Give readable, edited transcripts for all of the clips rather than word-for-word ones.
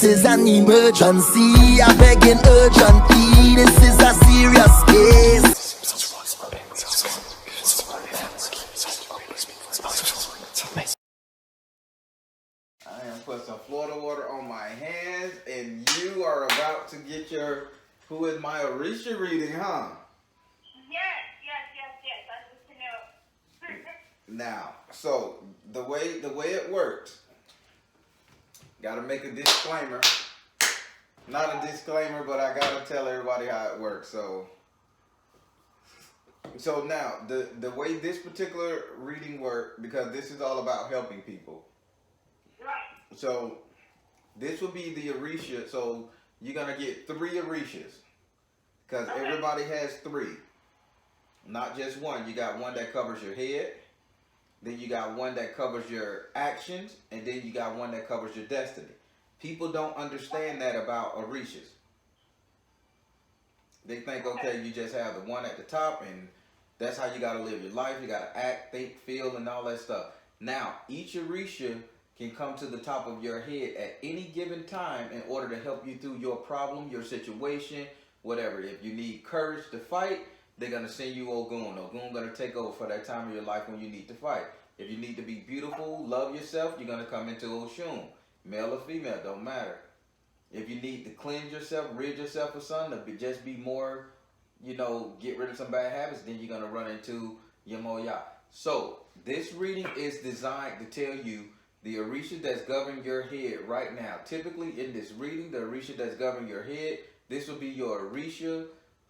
is an emergency. I begging urgently. This is a serious case. I am putting some Florida water on my hands, and you are about to get your Who is My Orisa reading, huh? Yes. I need to know. Now, so the way it works, gotta make a disclaimer. Not a disclaimer, but I gotta tell everybody how it works. So now the way this particular reading works, because this is all about helping people. Right. So this will be the Orisa. So you're gonna get 3 Orishas, because everybody has 3, not just one. You got one that covers your head, then you got one that covers your actions, and then you got one that covers your destiny. People don't understand that about Orishas. They think, okay, you just have the one at the top, and that's how you got to live your life. You got to act, think, feel, and all that stuff. Now, each Orisa can come to the top of your head at any given time in order to help you through your problem, your situation, whatever. If you need courage to fight, they're going to send you Ogun. Ogun going to take over for that time of your life when you need to fight. If you need to be beautiful, love yourself, you're going to come into Oshun. Male or female, don't matter. If you need to cleanse yourself, rid yourself of something, just be more, get rid of some bad habits, then you're going to run into Yamoya. So, this reading is designed to tell you the Orisa that's governing your head right now. Typically, in this reading, the Orisa that's governing your head, this will be your Orisa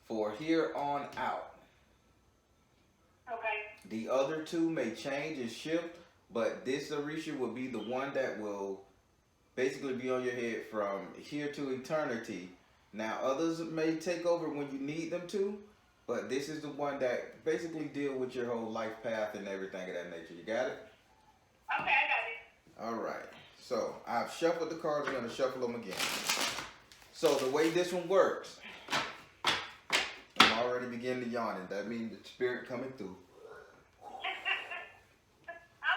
for here on out. Okay. The other 2 may change and shift, but this Orisa will be the one that will basically be on your head from here to eternity. Now, others may take over when you need them to, but this is the one that basically deal with your whole life path and everything of that nature. You got it? Okay, I got it. All right. So, I've shuffled the cards. I'm going to shuffle them again. So, the way this one works, I'm already beginning to yawn, and that means the spirit coming through. I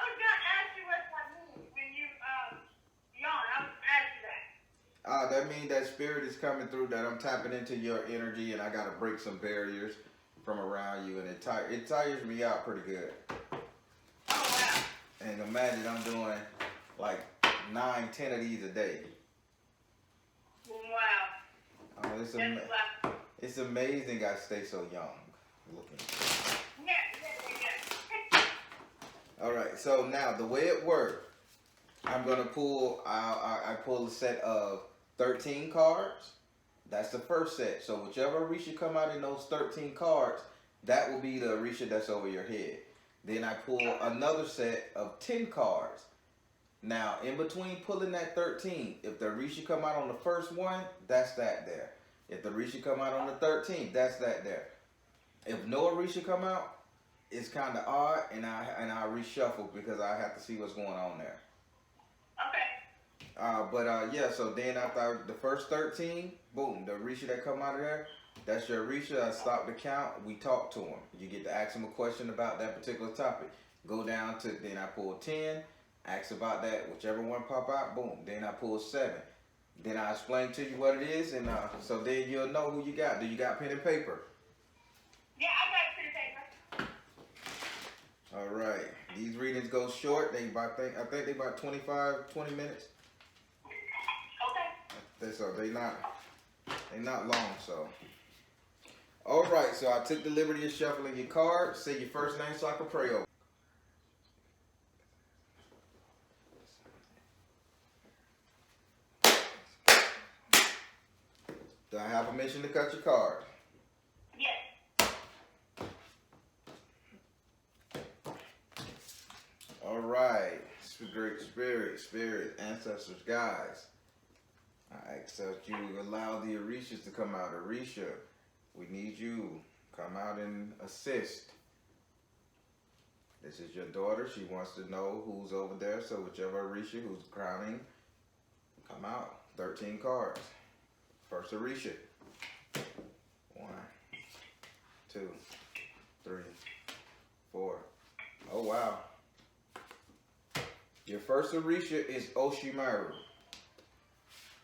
was gonna ask you what that means when you yawn. I was gonna ask you that. That means that spirit is coming through, that I'm tapping into your energy, and I got to break some barriers from around you, and it tires me out pretty good. Oh wow. And imagine I'm doing like 9, 10 of these a day. Wow. Oh, it's amazing I stay so young looking. Yeah. All right, so now the way it works, I'm gonna pull. I pull a set of 13 cards. That's the first set. So whichever Orisa come out in those 13 cards, that will be the Orisa that's over your head. Then I pull another set of 10 cards. Now, in between pulling that 13, if the Orisa come out on the first one, that's that there. If the Orisa come out on the 13th, that's that there. If no Orisa come out, it's kind of odd, and I reshuffle because I have to see what's going on there. Okay. Yeah, so then after the first 13, boom, the Orisa that come out of there, that's your Orisa. I stop the count. We talk to him. You get to ask him a question about that particular topic. Go down to, then I pull 10, ask about that, whichever one pop out, boom. Then I pull 7. Then I explain to you what it is, and so then you'll know who you got. Do you got pen and paper? Yeah, I got pen and paper. All right. These readings go short. I think they about 20 minutes. Okay. So they not long. So. All right. So I took the liberty of shuffling your cards. Say your first name so I can pray over. Do I have permission to cut your card? Yes. All right. Great spirit, ancestors, guys. I ask that you allow the Orishas to come out. Orisa, we need you. Come out and assist. This is your daughter. She wants to know who's over there. So whichever Orisa who's crowning, come out. 13 cards. First Orisa. 1, 2, 3, 4. Oh, wow. Your first Orisa is Oshimaru.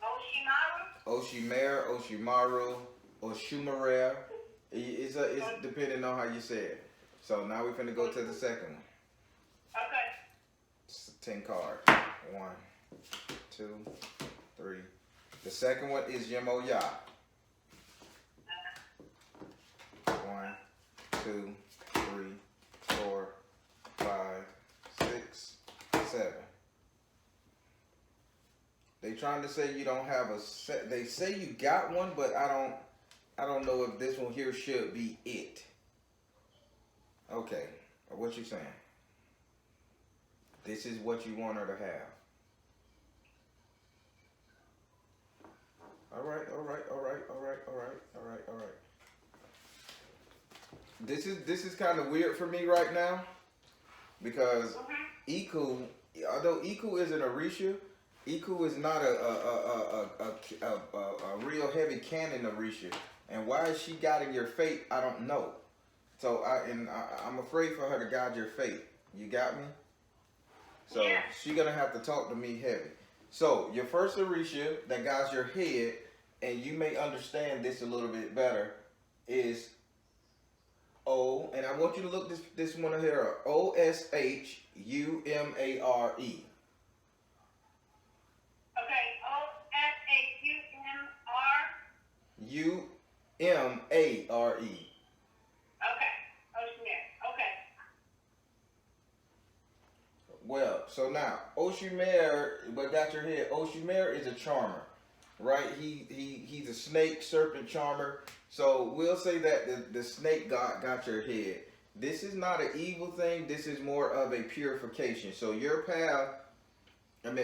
Oshimaru. Oshimer, Oshimaru, Oshumarel. It's depending on how you say it. So now we're finna go to the second one. Okay. It's 10 cards. 1, 2, 3. The second one is Yemoya. 1, 2, 3, 4, 5, 6, 7. They trying to say you don't have a set. They say you got one, but I don't know if this one here should be it. Okay, what you saying? This is what you want her to have. All right. This is kind of weird for me right now because Iku, although Iku is an Orisha, Iku is not a real heavy canon Orisha, and why is she guiding your fate? I don't know. So I'm afraid for her to guide your fate. You got me? So yeah. She gonna have to talk to me heavy. So your first Orisha that guides your head, and you may understand this a little bit better, is O, and I want you to look this one here up. Oshumare. Okay, Umare. Okay, Oshimare. Okay. Well, so now Oshumare, what got your head? Oshumare is a charmer, right? He's a snake serpent charmer. So we'll say that the snake god got your head. This is not an evil thing. This is more of a purification. So your path,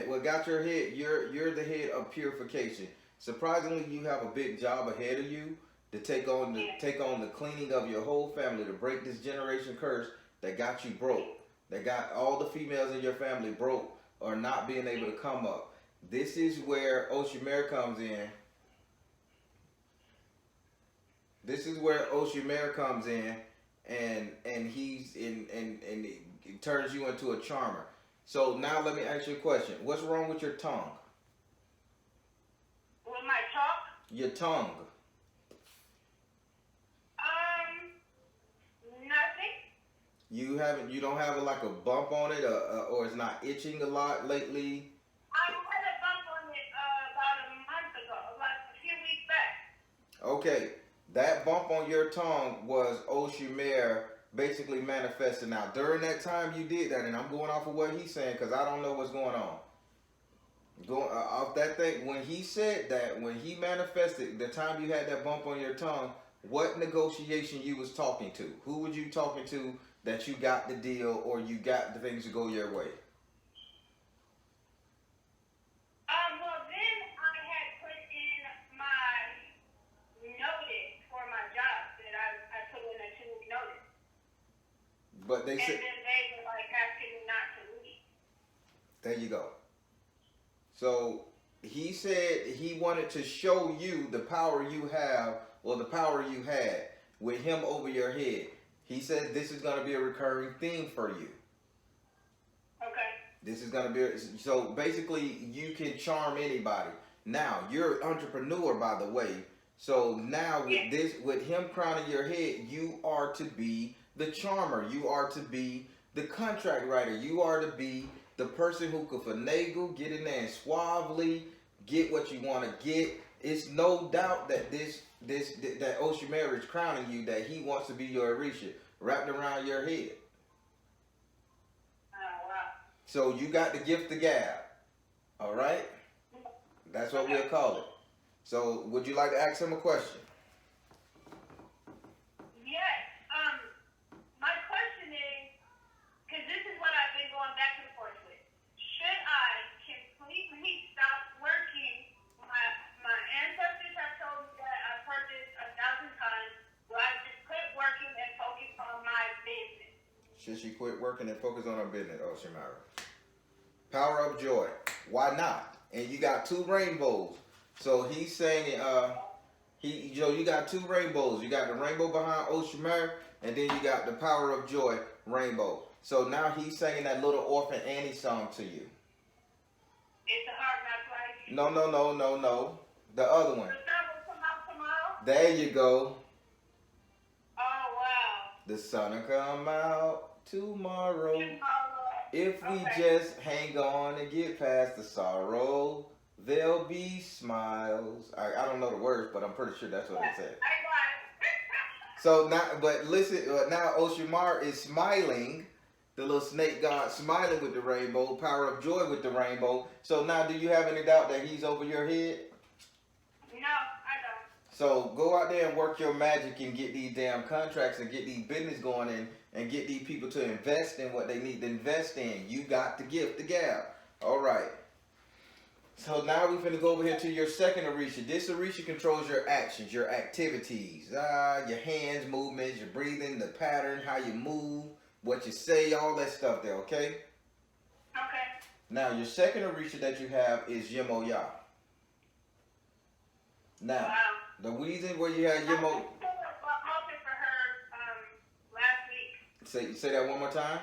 what got your head? You're the head of purification. Surprisingly, you have a big job ahead of you to take on the cleaning of your whole family, to break this generation curse that got you broke, that got all the females in your family broke or not being able to come up. This is where Oshimare comes in. This is where Oshimare comes in, and he's in and it turns you into a charmer. So now let me ask you a question. What's wrong with your tongue? With my talk? Your tongue. Nothing. You don't have like a bump on it, or it's not itching a lot lately? I had a bump on it about a month ago, like a few weeks back. Okay, that bump on your tongue was Oshimare basically manifesting out. During that time you did that, and I'm going off of what he's saying because I don't know what's going on. Going off that thing, when he said that, when he manifested, the time you had that bump on your tongue, what negotiation you was talking to? Who was you talking to that you got the deal or you got the things to go your way? Well, then I had put in my notice for my job that I put in a 2-week notice. But they said, and then they were like asking me not to leave. There you go. So he said he wanted to show you the power you have, or the power you had with him over your head. He said this is going to be a recurring theme for you. Okay. This is going to be, so basically you can charm anybody. Now, you're an entrepreneur, by the way. So now with this, with him crowning your head, you are to be the charmer. You are to be the contract writer. You are to be the person who could finagle, get in there and suavely get what you want to get. It's no doubt that that Oshimare is crowning you, that he wants to be your Orisha, wrapped around your head. Oh, wow. So you got the gift of gab. All right? That's what we'll call it. So would you like to ask him a question? Yes. My question is, because this is what I've been going back and forth with. Should I completely stop working? My ancestors have told me that. I've heard this 1,000 times. Do I just quit working and focus on my business? Should she quit working and focus on her business, Oshimare? Power of joy. Why not? And you got 2 rainbows. So he's saying, you got 2 rainbows. You got the rainbow behind Oshimare, and then you got the power of joy rainbow. So now he's singing that little Orphan Annie song to you. It's a hard knock life. No. The other one. The sun will come out tomorrow? There you go. Oh, wow. The sun will come out tomorrow. If we Okay. just hang on and get past the sorrow, there'll be smiles. I don't know the words, but I'm pretty sure that's what it said. I got it. So now, but listen, now Oshimar is smiling, the little snake god smiling with the rainbow, power of joy with the rainbow. So now, do you have any doubt that he's over your head? No, I don't. So go out there and work your magic and get these damn contracts and get these business going and get these people to invest in what they need to invest in. You got the gift, the gab. All right. So now we're going to go over here to your second Orisha. This Orisha controls your actions, your activities, your hands, movements, your breathing, the pattern, how you move, what you say, all that stuff there, okay? Okay. Now, your second Orisha that you have is Yemoya. Now, Wow. the reason where you have I Yemo... did for her last week. Say that one more time.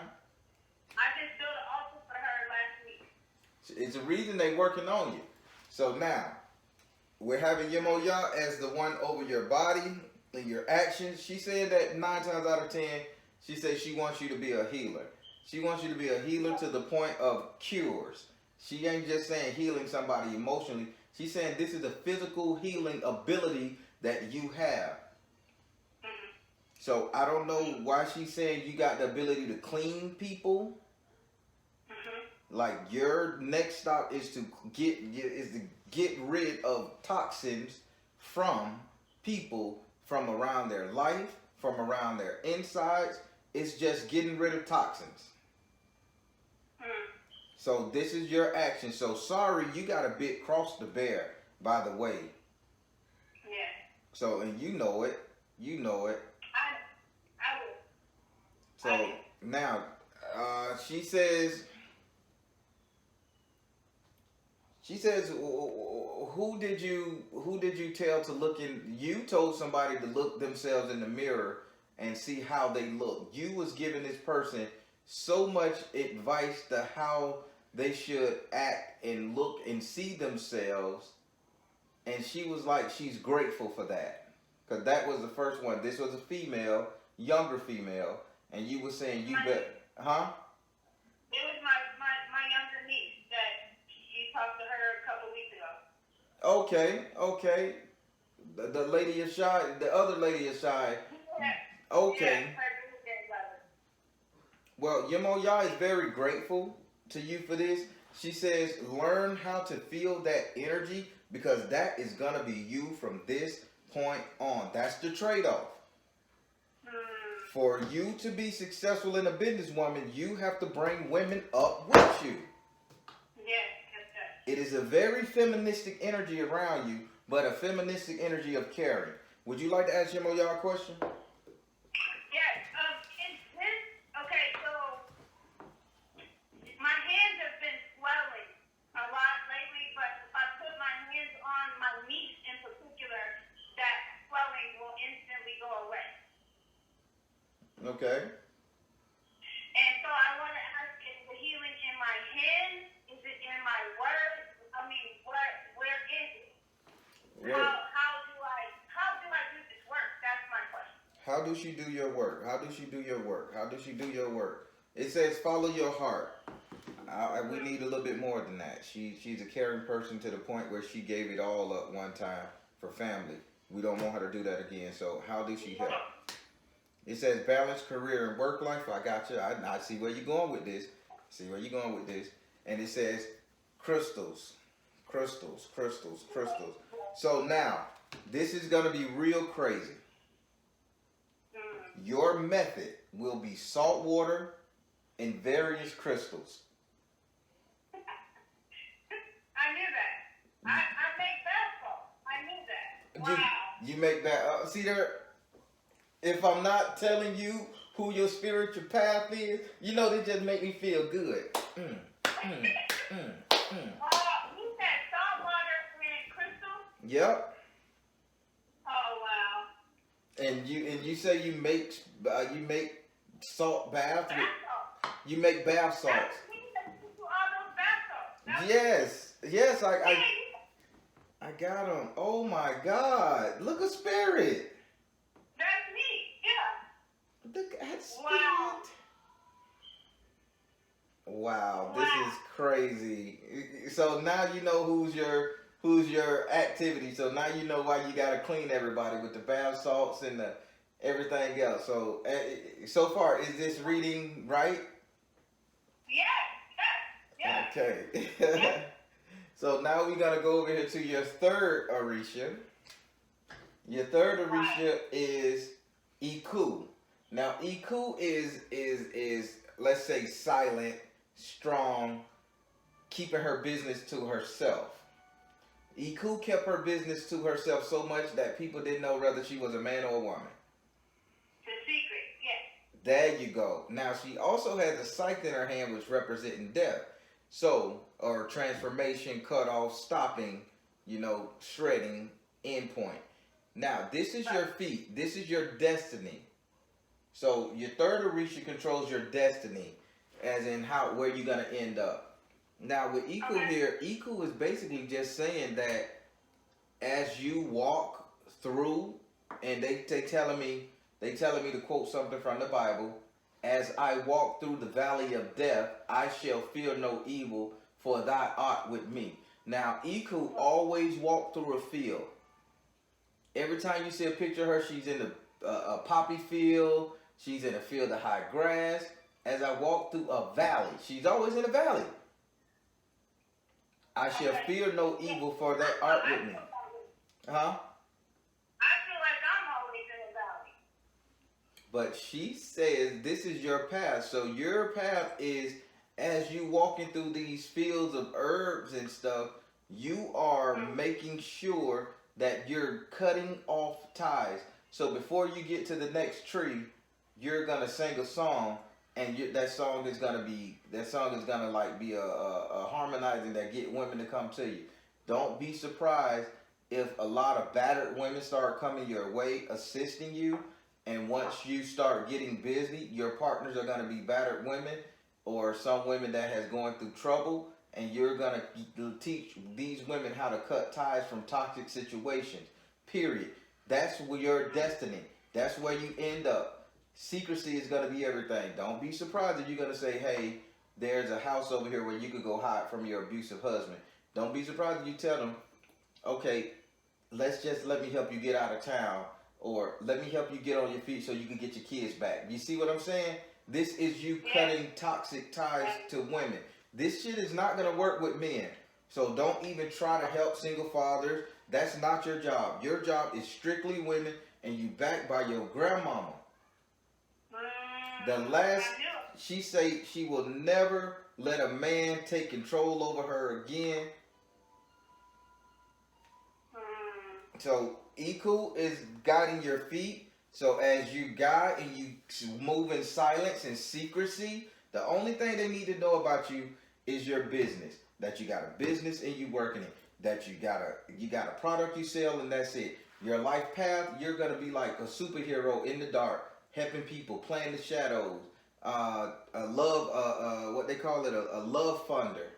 I just built an altar for her last week. It's a reason they working on you. So now, we're having Yemoya as the one over your body and your actions. She said that 9 times out of 10, she says she wants you to be a healer. She wants you to be a healer to the point of cures. She ain't just saying healing somebody emotionally. She's saying this is a physical healing ability that you have. So I don't know why she's saying you got the ability to clean people. Like your next stop is to get rid of toxins from people, from around their life, from around their insides. It's just getting rid of toxins. So this is your action. So sorry, you got a bit cross to bear, by the way. Yeah. So, and you know it. You know it. I will. So now, she says, who did you tell to look in? You told somebody to look themselves in the mirror and see how they look. You was giving this person so much advice to how they should act and look and see themselves, and she was like, she's grateful for that, because that was the first one. This was a female, younger female, and you were saying you bet, huh? It was my younger niece that you talked to her a couple weeks ago. Okay. The lady is shy. The other lady is shy. Yeah. Okay. Yeah, Well, Yemoya is very grateful to you for this. She says, learn how to feel that energy, because that is going to be you from this point on. That's the trade-off. For you to be successful in a businesswoman, you have to bring women up with you. Yes. It is a very feministic energy around you, but a feministic energy of caring. Would you like to ask Yemoya a question? Yes. Is this okay? So my hands have been swelling a lot lately, but if I put my hands on my niece in particular, that swelling will instantly go away. Okay. And so I want to ask: is the healing in my hands? Is it in my words? I mean, where is it? How do I do this work? That's my question. How does she do your work? How does she do your work? How does she do your work? It says follow your heart. We need a little bit more than that. She's a caring person to the point where she gave it all up one time for family. We don't want her to do that again. So how does she help? It says balance career and work life. I got you. I see where you're going with this. And it says crystals. So now, this is going to be real crazy. Your method will be salt water and various crystals. I knew that. I make bath salts. I knew that. Wow. You make that. See there? If I'm not telling you who your spiritual path is, you know, they just make me feel good. You said salt water and crystal? Yep. Oh wow. And you say you make salt baths. Bath salts. You make bath salts. I do all those bath salts. Yes. I got him. Oh my God. Look at Spirit. That's me. Yeah. Look at Spirit. Wow. Wow, this Wow. is crazy. So now you know who's your activity. So now you know why you gotta clean everybody with the bath salts and the everything else. So so far, is this reading right? Yes. Okay. Yes. So now we're gonna go over here to your third Orisha. Your third Orisha is Iku. Now Iku is let's say silent, strong, keeping her business to herself. Iku kept her business to herself so much that people didn't know whether she was a man or a woman. The secret. Yes. There you go. Now she also has a scythe in her hand which representing death. So, or transformation, cut off, stopping, shredding, end point. Now, this is your feet. This is your destiny. So your third Orisha controls your destiny, as in where you're gonna end up. Now with Iku here, Iku is basically just saying that as you walk through, and they telling me to quote something from the Bible. As I walk through the valley of death, I shall fear no evil, for thou art with me. Now Iku always walked through a field. Every time you see a picture of her, she's in a poppy field. She's in a field of high grass. As I walk through a valley, she's always in a valley. I shall fear no evil, for that art with me. Huh? I feel like I'm always in the valley. But she says this is your path. So your path is as you walking through these fields of herbs and stuff, you are making sure that you're cutting off ties. So before you get to the next tree, you're gonna sing a song, and that song is gonna be like be a harmonizing that get women to come to you. Don't be surprised if a lot of battered women start coming your way, assisting you, and once you start getting busy, your partners are gonna be battered women or some women that has going through trouble, and you're gonna teach these women how to cut ties from toxic situations. Period. That's your destiny. That's where you end up. Secrecy is gonna be everything. Don't be surprised if you're gonna say, "Hey, there's a house over here where you could go hide from your abusive husband." Don't be surprised if you tell them, "Okay, let me help you get out of town, or let me help you get on your feet so you can get your kids back." You see what I'm saying? This is you cutting toxic ties to women. This shit is not gonna work with men. So don't even try to help single fathers. That's not your job. Your job is strictly women, and you backed by your grandmama. She say she will never let a man take control over her again. So Iku is guiding your feet. So as you guide and you move in silence and secrecy, the only thing they need to know about you is your business. That you got a business and you working it. That you got a product you sell, and that's it. Your life path, you're gonna be like a superhero in the dark, helping people, playing the shadows. What they call it, a love funder.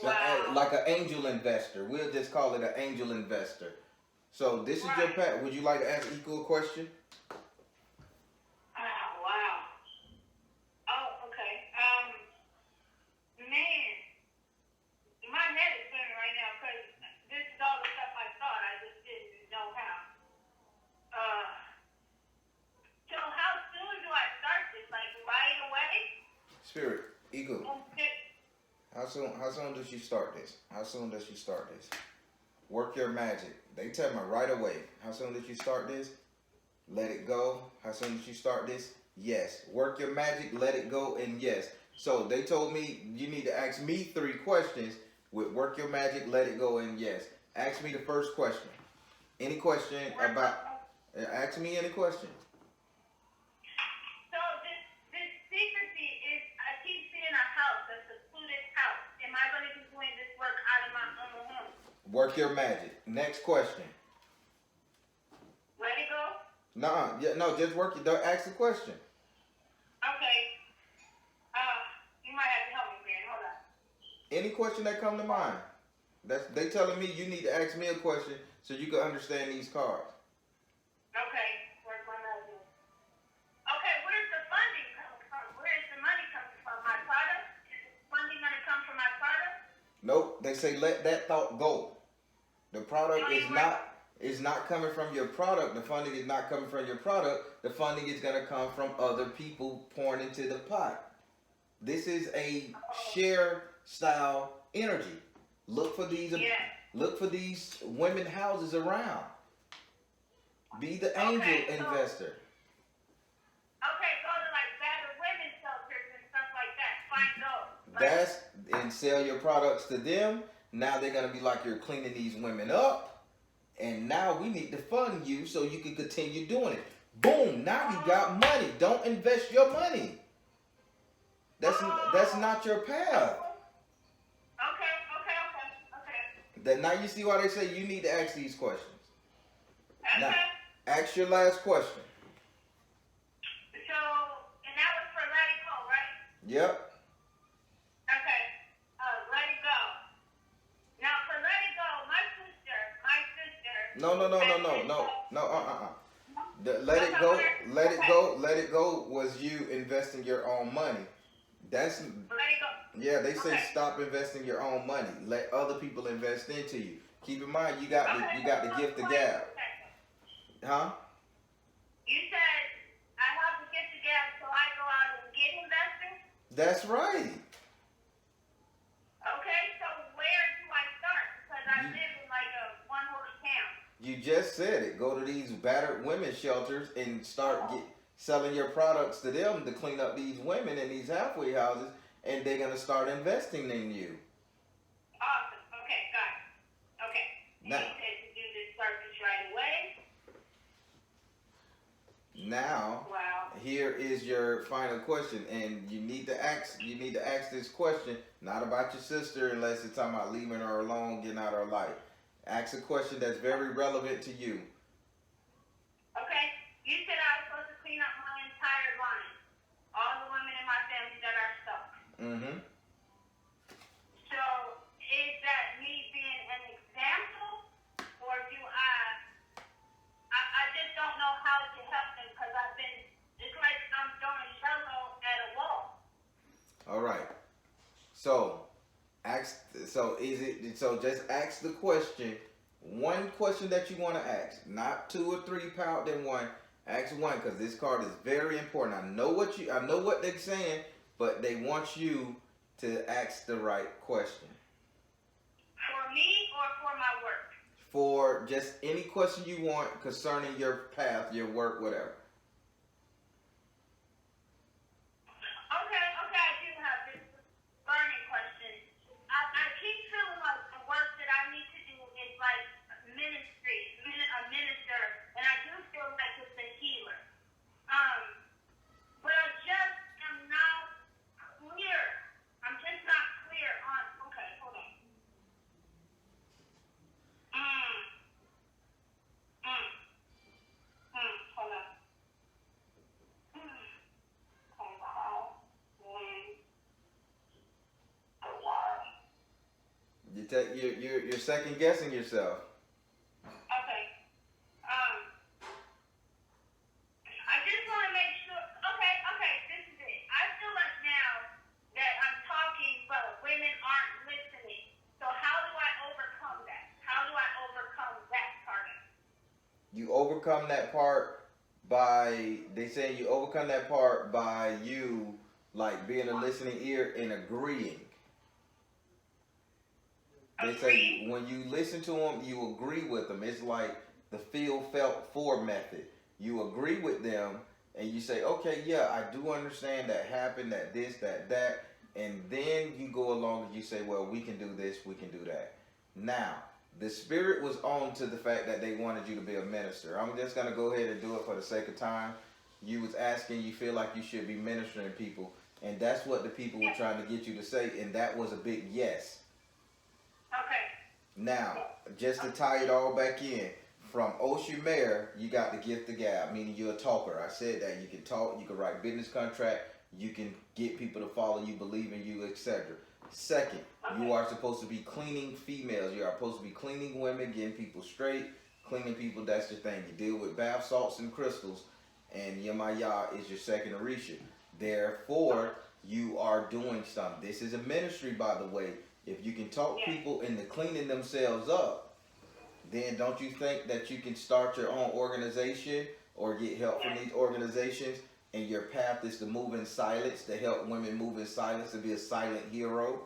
Wow. Like an angel investor. We'll just call it an angel investor. So this is your path. Would you like to ask Iku a question? Wow. Oh, okay. Man, my head is spinning right now because this is all the stuff I thought. I just didn't know how. So how soon do I start this? Like right away? Spirit, Iku. Okay. How soon does she start this? How soon does she start this? Work your magic. They tell me right away. How soon did you start this? Let it go. How soon did you start this? Yes. Work your magic, let it go, and yes. So they told me you need to ask me 3 questions with work your magic, let it go, and yes. Ask me the first question. Any question about... Ask me any question. So this secrecy is, I keep seeing a house, a secluded house. Am I going to be doing this work out of my own home? Work your magic. Next question. Let it go? No, just work it. Don't ask the question. Okay. You might have to help me, man. Hold on. Any question that come to mind. They telling me you need to ask me a question so you can understand these cards. Okay, where's my money? Okay, where's the funding coming from? Where is the money coming from? My product? Is the funding gonna come from my product? Nope. They say let that thought go. The product is not coming from your product. The funding is not coming from your product. The funding is gonna come from other people pouring into the pot. This is a share style energy. Look for these. Yeah. Look for these women houses around. Be the angel investor. Okay, go to like battered women's shelters and stuff like that. Find those. That's and sell your products to them. Now they're gonna be like you're cleaning these women up, and now we need to fund you so you can continue doing it. Boom! Now you got money. Don't invest your money. That's not your path. Okay. That now you see why they say you need to ask these questions. Okay. Now, ask your last question. So, and that was for Let It Go, right? Yep. Okay. Let It Go. Now, for Let It Go, my sister. No. Let it go was you investing your own money. That's Let It Go. yeah. They say Okay. stop investing your own money. Let other people invest into you. Keep in mind you got the gift of gab. Huh? You said I have to get the gap so I go out and get investors? That's right. Okay, so where do I start? Because I live in like a one-horse town. You just said it. Go to these battered women shelters and start selling your products to them to clean up these women in these halfway houses, and they're gonna start investing in you. Awesome. Okay, got it. Okay. And Now, you said to do this, start this right away. now, Wow. here is your final question, and you need to ask this question not about your sister unless it's talking about leaving her alone, getting out of her life. Ask a question that's very relevant to you. Okay. You said I was supposed to clean up my entire line. All the women in my family that are stuck. Mm-hmm. So, is that me being an example? Or do I just don't know how to help them because it's like I'm throwing shallow at a wall. All right. So just ask the question. One question that you want to ask, not 2 or 3 piled in one. Ask one because this card is very important. I know what they're saying, but they want you to ask the right question. For me or for my work? For just any question you want concerning your path, your work, whatever. Okay, I do have this burning question. I keep feeling like the work that I need to do is like ministry, a minister, and I do feel like it's a healer. But I just am not clear. I'm just not clear on. Okay, hold on. Hold on. You're second guessing yourself. Okay. I just want to make sure. Okay. This is it. I feel like now that I'm talking, but women aren't listening. So how do I overcome that? How do I overcome that part of it? You overcome that part by you like being a listening ear and agreeing. They say when you listen to them, you agree with them. It's like the feel, felt, for method. You agree with them and you say, okay, yeah, I do understand that happened, that this, that. And then you go along and you say, well, we can do this, we can do that. Now, the spirit was on to the fact that they wanted you to be a minister. I'm just going to go ahead and do it for the sake of time. You was asking, you feel like you should be ministering people. And that's what the people were trying to get you to say. And that was a big yes. Okay. Now, just to tie it all back in, from Ocean Mayor, you got the gift of gab, meaning you're a talker. I said that. You can talk, you can write business contract, you can get people to follow you, believe in you, etc. Second, you Okay. are supposed to be cleaning females. You are supposed to be cleaning women, getting people straight, cleaning people. That's your thing. You deal with bath salts and crystals, and Yemaya is your second Orisha. Therefore, you are doing something. This is a ministry, by the way. If you can talk Yes. people into cleaning themselves up, then don't you think that you can start your own organization or get help from Yes. these organizations? And your path is to move in silence, to help women move in silence, to be a silent hero.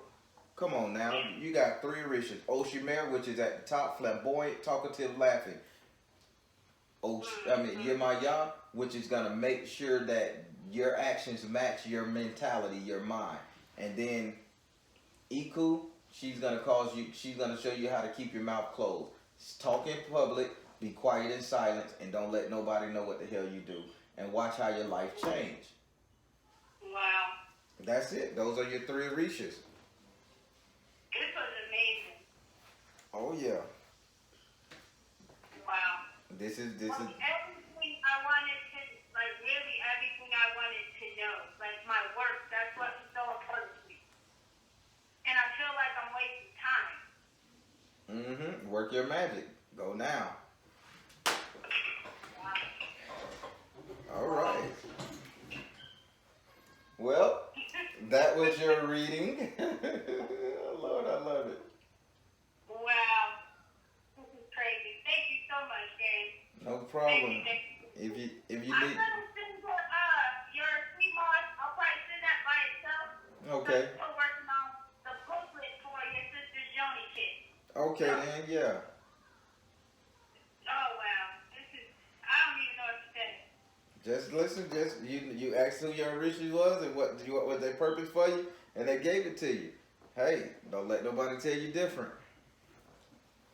Come on now, Yes. you got three Orishas. Oshimer, which is at the top, flamboyant, talkative, laughing. Yemaya, which is gonna make sure that your actions match your mentality, your mind. And then Iku, she's gonna show you how to keep your mouth closed. Talk in public, be quiet in silence, and don't let nobody know what the hell you do. And watch how your life change. Wow. That's it. Those are your three Orishas. This was amazing. Oh yeah. Wow. This is Everything I wanted to, like really everything I wanted to know. Like my work, that's what was so important to me. And I feel like I'm wasting time. Work your magic. Go now. Wow. All right. Well, that was your reading. Lord, I love it. Wow. This is crazy. Thank you so much, James. No Thank problem. you, thank you. If you I'm need, gonna send your sweet moss. I'll probably send that by itself. okay, I'm still working on the booklet for your sister's Joni kit. okay then, yeah. Oh wow. This is I don't even know what to say. Just listen. Just you asked who your Orisha was and what was their purpose for you, and they gave it to you. Hey, don't let nobody tell you different.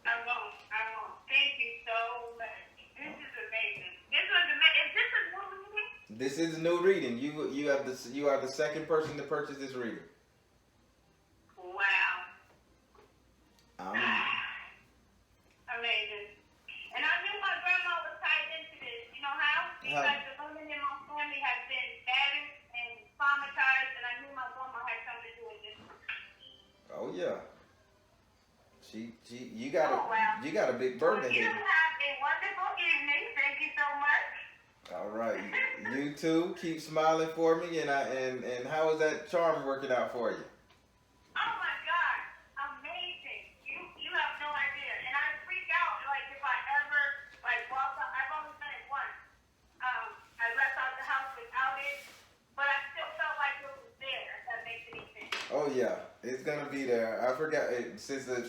I won't. I won't. Thank you so much. This is amazing. This was amazing. Is this a new reading? This is a new reading. You are the second person to purchase this reading. Wow. Um, Amazing. And I knew my grandma was tied into this. You know how? Because the women in my family have been battered and traumatized, and I knew my grandma had something to do with this. oh yeah. You got Oh, wow. you got a big burden You ahead. have a wonderful evening. Thank you so much. All right, you too. Keep smiling for me, and how is that charm working out for you? Oh my God, amazing! You have no idea, and I freak out like if I ever like walk out. I've only done it once. I left out the house without it, but I still felt like it was there. If that makes any sense. Oh yeah, it's gonna be there. I forgot it since the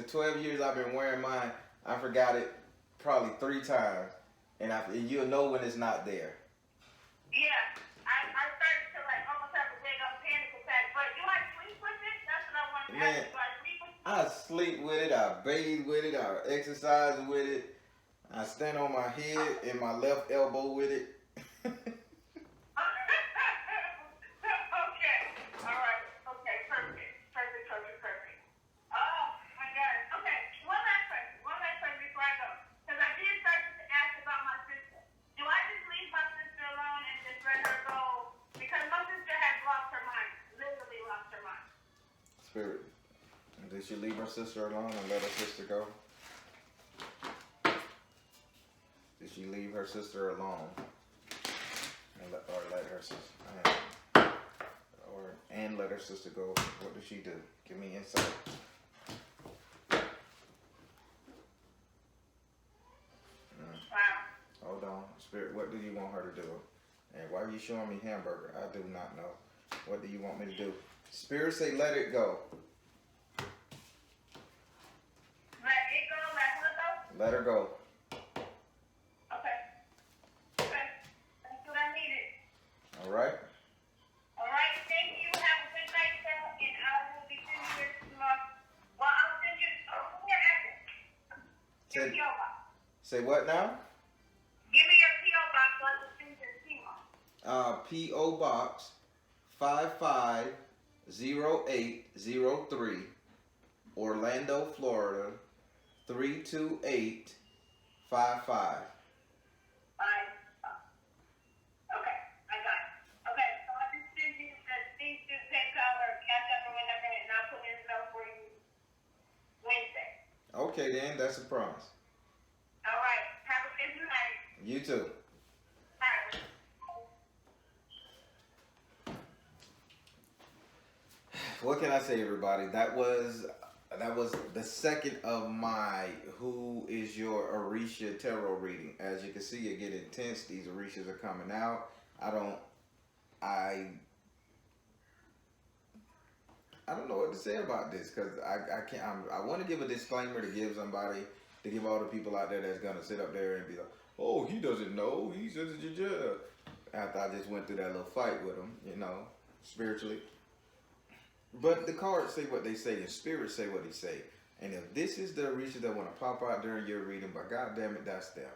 12 years I've been wearing mine. I forgot it probably 3 times, and you'll know when it's not there. Yeah, I started to like almost have a big panic attack. But do I sleep with it? That's what I want to ask. Man, Do I sleep with it? I sleep with it. I bathe with it. I exercise with it. I stand on my head and my left elbow with it. Okay. All right. Okay. Perfect. Oh my God. Okay. One last question before I go, because I did start to ask about my sister. Do I just leave my sister alone and just let her go? Because my sister has lost her mind. Literally lost her mind. Spirit, did she leave her sister alone and let her sister go? Did she leave her sister alone or let her sister let her sister go? What did she do? Give me insight. Wow. Hold on, Spirit. What do you want her to do? And why are you showing me hamburger? I do not know. What do you want me to do? Spirit, say let it go. Let it go. Let her go. Let her go. Okay. That's what I needed. All right. All right. Thank you. Have a good night, sir. And I will be sending you some. Well, I'll send you. Your address. Your Say, PO box. say what now? Give me your PO box. So I can send you a PO. P.O. Box 550803, Orlando, Florida 32855. Fine. Okay, I got it. Okay, so I'll just send you the things to PayPal or Cash App or whatever, and I'll Okay, then. That's a promise. All right. Have a good night. You too. All right. What can I say, everybody? That was the second of my Who Is Your Orisha tarot reading. As you can see, it get intense. These Orishas are coming out. I don't know what to say about this because I can't. I want to give a disclaimer to give somebody, to give all the people out there that's gonna sit up there and be like, oh, he doesn't know. He's just after I just went through that little fight with him, spiritually. But the cards say what they say, and spirits say what they say. And if this is the Orisha that want to pop out during your reading, but God damn it, that's them.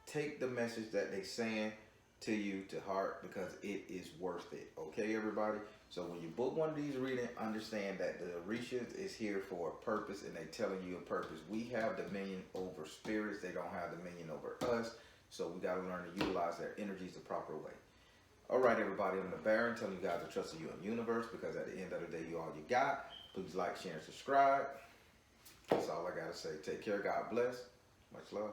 Take the message that they saying to you to heart because it is worth it. Okay, everybody? So when you book one of these readings, understand that the Orisha is here for a purpose, and they telling you a purpose. We have dominion over spirits. They don't have dominion over us. So we got to learn to utilize their energies the proper way. All right, everybody, I'm the Baron telling you guys to trust in you and universe because at the end of the day, you all you got. Please like, share, and subscribe. That's all I got to say. Take care. God bless. Much love.